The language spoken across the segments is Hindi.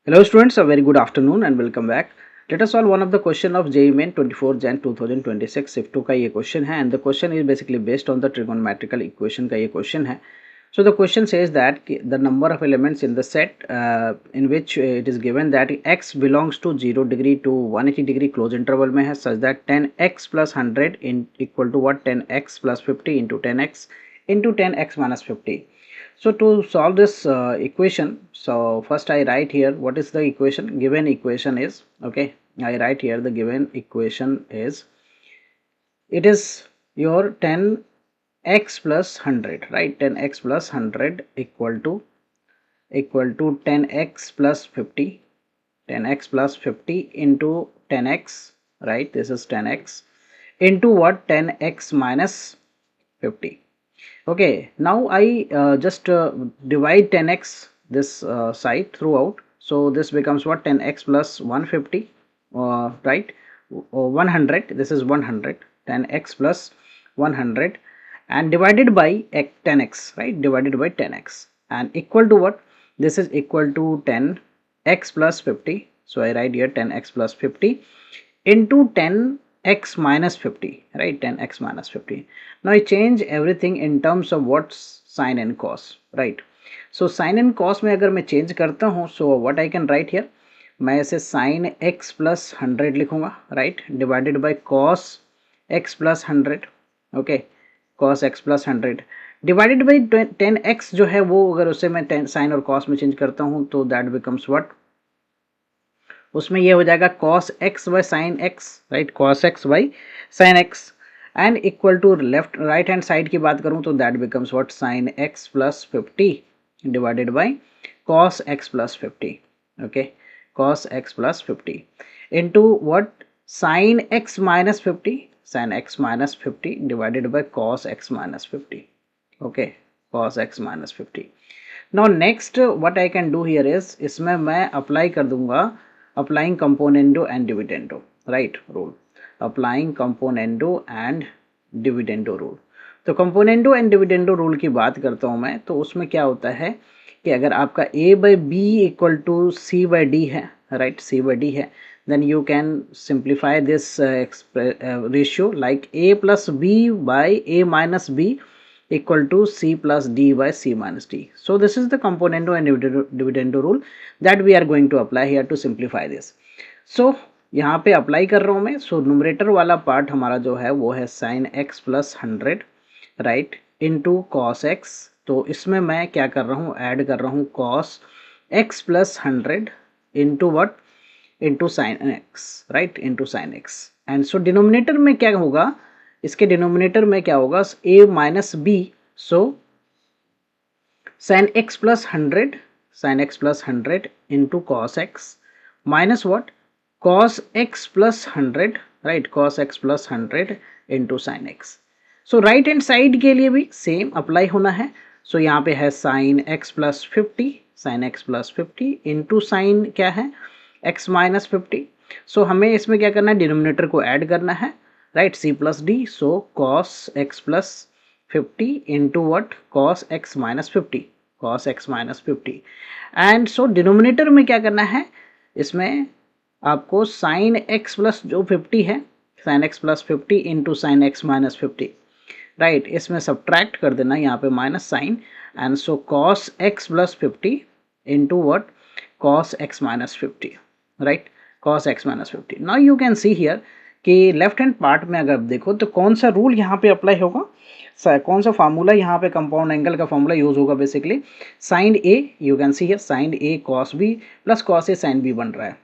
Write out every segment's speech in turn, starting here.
Hello students, a very good afternoon and welcome back. Let us solve one of the question of JEE Main 24 Jan 2026 shift 2 का ये क्वेश्चन है and the question is basically based on the trigonometrical equation का ये क्वेश्चन है. So the question says that the number of elements in the set in which it is given that x belongs to 0 degree to 180 degree close interval में है such that 10x plus 100 in equal to what 10x plus 50 into 10x into 10x minus 50. So to solve this equation, so first I write here what is the equation. Given equation is, okay, I write here the given equation is, it is your 10x plus 100, right? 10x plus 100 equal to 10x plus 50, 10x plus 50 into 10x, right? This is 10x into what? 10x minus 50. Okay, now I just divide 10x this side throughout. So this becomes what? 10x plus 150, right? 100. This is 100. 10x plus 100 and divided by 10x, right? Divided by 10x and equal to what? This is equal to 10x plus 50. So I write here 10x plus 50 into 10x minus 50, right? 10x minus 50. Now I change everything in terms of what's sine and cos, right? So sine and cos में अगर मैं चेंज करता हूँ, so what I can write here, मैं इसे sin x plus 100 लिखूंगा, right? Divided by cos x plus 100, okay? Cos x plus 100 divided by 10x जो है वो अगर उसे मैं sin और cos में चेंज करता हूँ तो that becomes what? उसमें ये हो जाएगा cos x by sin x, right? cos x by sin x and equal to left right hand side की बात करूं तो that becomes what? sin x plus 50 divided by cos x plus 50, okay? cos x plus 50 into what? sin x minus 50, sin x minus 50 divided by cos x minus 50, okay? cos x minus 50. Now next what I can do here is, इसमें मैं अप्लाई कर दूंगा applying componendo and dividendo, right? rule, applying componendo and dividendo rule. तो componendo and dividendo rule की बात करता हूँ मैं, तो उसमें क्या होता है कि अगर आपका a by b equal to c by d है, right? c by d है, then you can simplify this ratio like a plus b by a minus b equal to c plus d by c minus d. So this is the componendo and dividendo rule that we are going to apply here to simplify this. So यहाँ पे अप्लाई कर रहा हूँ मैं. सो न्यूमरेटर वाला पार्ट हमारा जो है वो है sin x plus 100, right, into cos x. तो इसमें मैं क्या कर रहा हूँ? ऐड कर रहा हूँ cos x plus 100 into what? Into sine x, right? Into sine x. And so denominator में क्या होगा? इसके डिनोमिनेटर में क्या होगा? a minus b. So sin x plus 100, sin x plus 100 into cos x minus what? cos x plus 100, right? cos x plus 100 into sin x. So right hand side के लिए भी सेम अप्लाई होना है. So यहाँ पे है sin x plus 50, sin x plus 50 into sin क्या है? x minus 50. So हमें इसमें क्या करना है? डिनोमिनेटर को ऐड करना है, right? c plus d. So cos x plus 50 into what? cos x minus 50, cos x minus 50. And so denominator में क्या करना है? इसमें आपको sin x प्लस जो 50 है, sin x plus 50 into sine x minus 50, right? इसमें सब्ट्रैक्ट कर देना, यहाँ पे minus sine. And so cos x plus 50 into what? cos x minus 50, right? cos x minus 50. Now you can see here कि लेफ्ट हैंड पार्ट में अगर देखो तो कौन सा रूल यहाँ पे अप्लाई होगा? कौन सा फार्मूला यहाँ पे कंपाउंड एंगल का फार्मूला यूज होगा? Basically sine a, you can see here sine a cos B plus cos a sine b बन रहा है.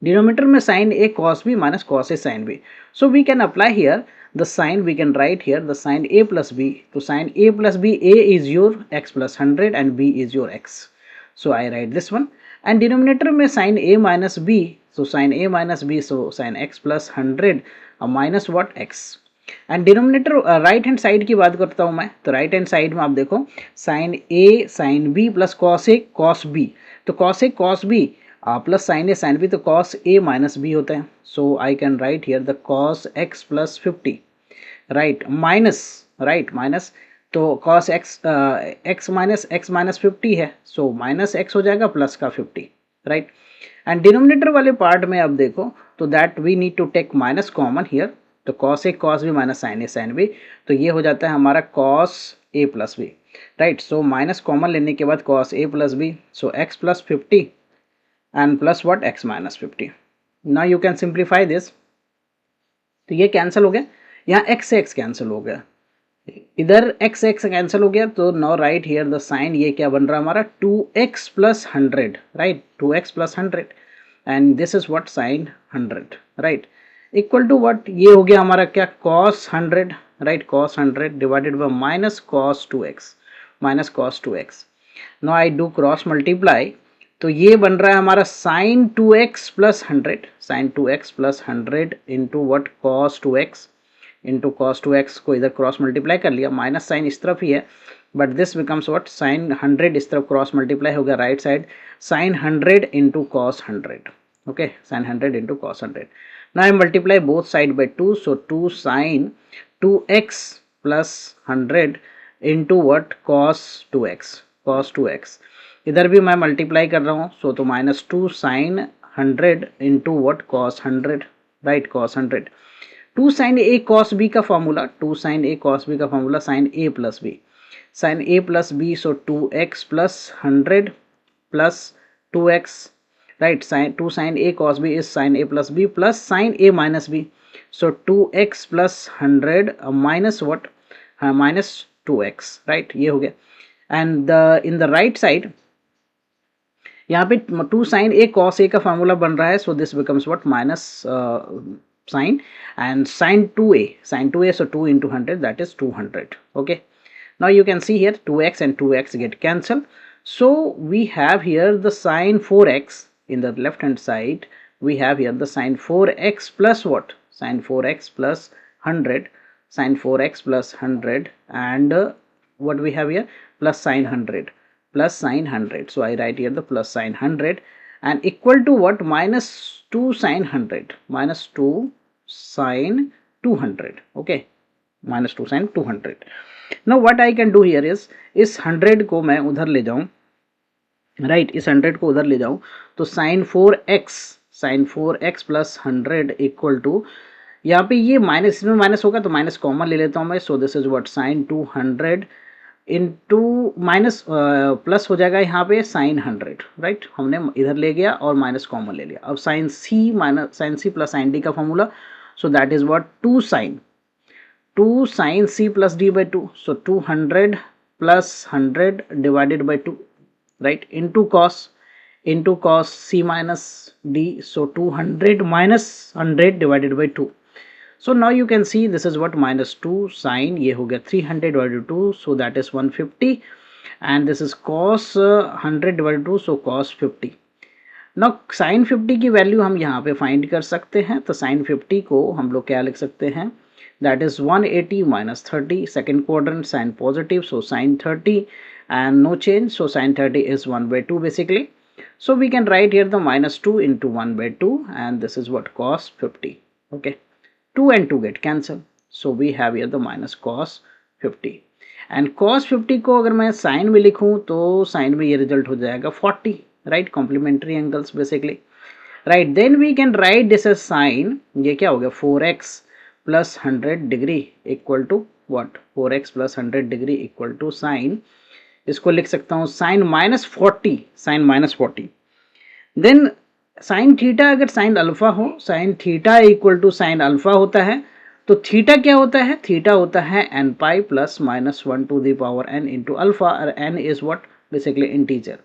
डिनोमिनेटर में sine a cos B minus cos a sine b. So we can apply here the sign. We can write here the sin a plus b. So sin a plus b, a is your x plus 100 and b is your x. So I write this one. And denominator में sin a minus b. So sin a minus b, so sin x plus 100 minus what? x. And denominator right hand side की बात करता हूँ मैं, तो राइट हैंड साइड में आप देखो sine A sine B plus cos A cos B. तो cos A cos B plus sine A sine B, तो कॉस ए माइनस बी होता है. So I can write here the cos x plus 50, right? Minus, right? Minus, तो कॉस एक्स एक्स माइनस 50 है, सो माइनस एक्स हो जाएगा प्लस का 50, राइट। एंड डिनोमिनेटर वाले पार्ट में अब देखो तो that we need to take minus common here, तो cos A cos B minus sine B, तो ये हो जाता है हमारा cos A plus B, right. So minus common लेने के बाद cos A plus B, so x plus 50 and plus what x minus 50। Now you can simplify this, तो ये कैंसिल हो गया, यहाँ एक्स से एक्स कैंसिल हो गया, इधर एक्स एक्स कैंसिल हो गया, तो now write here the sine, ये क्या बन रहा है हमारा 2x plus 100, right, 2x plus 100 and this is what sine 100, right, equal to what, ये हो गया हमारा क्या cos 100, right, cos 100 divided by minus cos 2x, minus cos 2x। Now I do cross multiply, तो ये बन रहा है हमारा sine 2x plus 100, sine 2x plus 100 into what cos 2x, into cos 2x को इधर क्रॉस मल्टीप्लाई कर लिया, माइनस साइन इस तरफ ही है, but this becomes what sine 100 इस तरफ क्रॉस मल्टीप्लाई हो गया right side, sine 100 into cos 100, okay, sine 100 into cos 100। Now I multiply both side by 2, so 2 sine 2x plus 100 into what cos 2x, cos 2x, इधर भी मैं मल्टीप्लाई कर रहा हूँ, सो तो minus 2 sine 100 into what cos 100, right, cos 100, 2 sine a cos b का formula, 2 sine a cos b का formula sine a plus b, sine a plus B, so 2x plus 100 plus 2x, right, sine 2 sine a cos b is sine a plus b plus sine a minus b, so 2x plus 100 minus what, हाँ माइनस 2x, राइट, ये हो गया। And in the right side यहाँ पे 2 साइन ए cos ए का फॉर्मूला बन रहा है, so this becomes what minus sine and sine 2a, so 2 into 100 that is 200, okay। Now you can see here 2x and 2x get cancelled, so we have here the sine 4x in the left hand side, we have here the sine 4x plus what, sine 4x plus 100, sine 4x plus 100 and what we have here plus sine 100, plus sine 100, so I write here the plus sine 100 and equal to what, minus 2 sine 100, minus 2 sine 200, okay, minus 2 sine 200। now what I can do here is इस 100 को मैं उधर ले जाऊं, राइट, इस 100 को उधर ले जाऊं, तो sign 4x plus 100 equal to, यहाँ पे ये माइनस, इसमें माइनस होगा तो माइनस कॉमन ले लेता हूँ मैं, so this is what sine 200 into minus plus हो जाएगा यहाँ पे साइन 100, राइट, हमने इधर ले गया और माइनस कॉमन ले लिया, अब sine C minus sine C plus sine D का formula, so that is what 2 sine C plus D by 2, so 200 plus 100 divided by 2, right, into cos C minus D, so 200 minus 100 divided by 2, so now you can see this is what minus 2 sine, ये हो गया 300 divided by 2, so that is 150 and this is cos 100 divided by 2, so cos 50। now sin 50 की वैल्यू हम यहाँ पे फाइंड कर सकते हैं, तो sin 50 को हम लोग क्या लिख सकते हैं, that is 180 minus 30, second quadrant sin positive, so sin 30 and no change, so sin 30 is 1 by 2 basically, so we can write here the minus 2 into 1 by 2 and this is what cos 50, okay, 2 and 2 get cancelled, so we have here the minus cos 50 and cos 50 को अगर मैं साइन में लिखूं तो साइन में ये रिजल्ट हो जाएगा 40, right, complementary angles basically, right, then we can write this as sine, ये क्या हो गया 4x plus 100 degree equal to what, 4x plus 100 degree equal to sine, इसको लिख सकता हूँ sine minus 40, sine minus 40, then sine theta, अगर साइन अल्फा हो, sine theta equal to sine alpha होता है, तो थीटा क्या होता है, थीटा होता है n pi plus minus 1 to the power n into alpha, और n is what basically integer,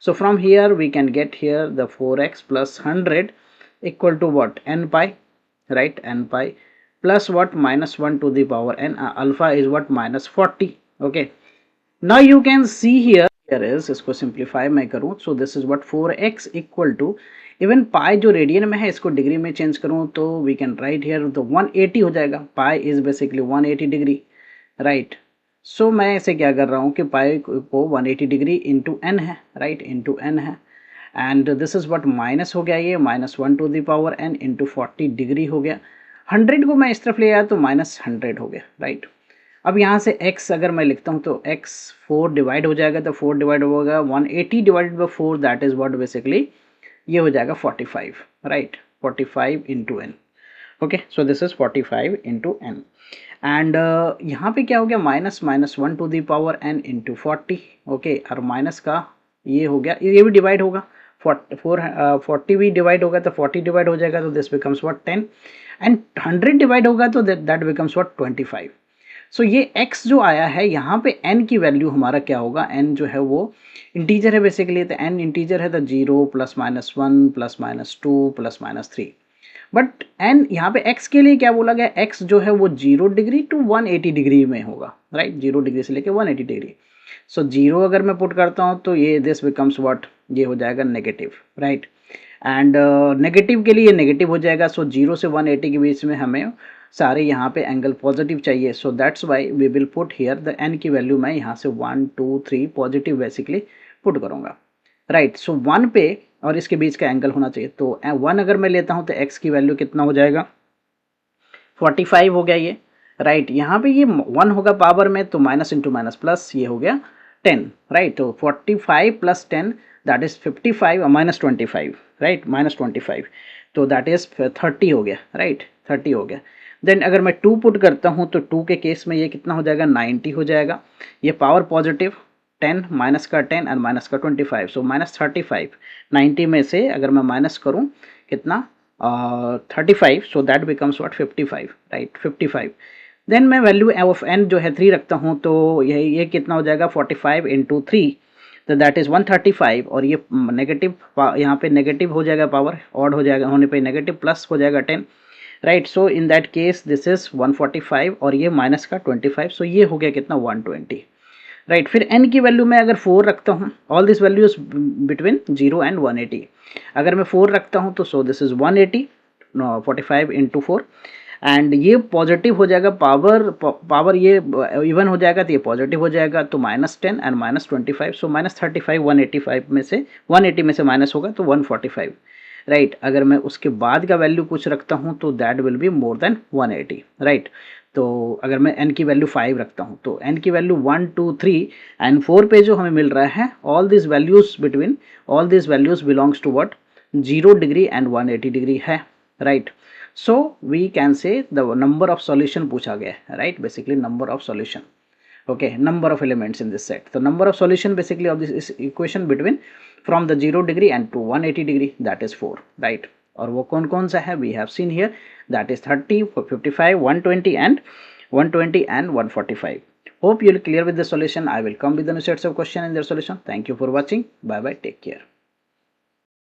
so from here we can get here the 4x plus 100 equal to what, n pi, right, n pi plus what, minus 1 to the power n, alpha is what, minus 40, okay। now you can see here is, इसको सिंप्लीफाई मैं करूं, so this is what 4x equal to, even पाई जो रेडियन में है इसको डिग्री में चेंज करूं तो वी कैन राइट हियर तो 180 हो जाएगा, pi is basically 180 degree, right, so मैं इसे क्या कर रहा हूँ कि पाई को 180 डिग्री इंटू एन है, राइट, इंटू एन है, and this is what minus हो गया, ये minus 1 to the power n into 40 degree हो गया, 100 को मैं इस तरफ ले आया तो माइनस 100 हो गया, राइट। अब यहाँ से x अगर मैं लिखता हूँ तो x 4 डिवाइड हो जाएगा, तो 4 डिवाइड होगा 180 divided by 4, that is what basically ये हो जाएगा 45, right, 45 into n. Okay, so this is 45 into n. And यहाँ पे क्या हो गया, -1 to the power n into 40। Okay, और माइनस का ये हो गया, ये भी डिवाइड होगा, 40 भी डिवाइड होगा तो 40 डिवाइड हो जाएगा, तो this becomes what 10, and 100 divide होगा तो दैट बिकम्स व्हाट 25। सो ये x जो आया है यहाँ पे n की वैल्यू हमारा क्या होगा, n जो है वो इंटीजर है बेसिकली, तो n इंटीजर है तो 0 +-1 +-2 +-3। बट n यहाँ पे x के लिए क्या बोला गया, x जो है वो 0 डिग्री टू 180 डिग्री में होगा, राइट, 0 डिग्री से लेके 180 डिग्री। सो 0 अगर मैं पुट करता हूँ तो ये दिस बिकम्स व्हाट, ये हो जाएगा नेगेटिव, राइट, एंड नेगेटिव के लिए नेगेटिव हो जाएगा। सो 0 से 180 के बीच में हमें सारे यहाँ पे एंगल पॉजिटिव चाहिए, so that's why we will put here the n की वैल्यू मैं यहाँ से 1 2 3 पॉजिटिव बेसिकली पुट करूँगा, राइट। सो 1 पे और इसके बीच का एंगल होना चाहिए, तो 1 अगर मैं लेता हूँ तो x की वैल्यू कितना हो जाएगा, 45 हो गया ये, राइट। यहाँ पे ये 1 होगा पावर में, तो माइनस इंटू माइनस प्लस, ये हो गया 10, राइट। तो 45 प्लस 10 दैट इज 55 -25, राइट, -25, तो दैट इज 30 हो गया, राइट, 30 हो गया। देन अगर मैं 2 पुट करता हूँ तो 2 के केस में ये कितना हो जाएगा, 90 हो जाएगा। ये पावर पॉजिटिव, 10 माइनस का 10 एंड माइनस का 25, सो -35। 90 में से अगर मैं माइनस करूँ कितना, 35, so that becomes what 55, right, 55। Then मैं वैल्यू ऑफ n जो है 3 रखता हूँ, तो ये कितना हो जाएगा, 45 इंटू 3, तो दैट इज़ 135, और ये नेगेटिव, यहाँ पे नेगेटिव हो जाएगा, पावर ऑड हो जाएगा, होने पे नेगेटिव, प्लस हो जाएगा 10, right. So in that case this is 145 और ये माइनस का 25, सो ये हो गया कितना, 120, राइट। फिर n की वैल्यू में अगर 4 रखता हूँ, all this values between 0 and 180, अगर मैं 4 रखता हूँ तो सो दिस इज 180, 45 इंटू 4, एंड ये पॉजिटिव हो जाएगा, पावर ये इवन हो जाएगा तो ये पॉजिटिव हो जाएगा, तो -10 एंड -25, सो -35, 185 में से 180 में से माइनस होगा तो 145, राइट। अगर मैं उसके बाद का वैल्यू कुछ रखता हूँ तो that will be more than 180, right. तो अगर मैं n की वैल्यू 5 रखता हूँ तो n की वैल्यू 1 2 3 एंड 4 पे जो हमें मिल रहा है, all this values between, all this values belongs to what, 0 degree and 180 degree है, right. So we can say the number of solution पूछा गया है, right, basically number of solution, okay, number of elements in this set. The number of solution basically of this is equation between from the 0 degree and to 180 degree, that is 4, right। और वो कौन कौन सा है, we have seen here, that is 30, 55, 120 and 145. Hope you will clear with the solution. I will come with the new sets of question and their solution. Thank you for watching. Bye bye, take care.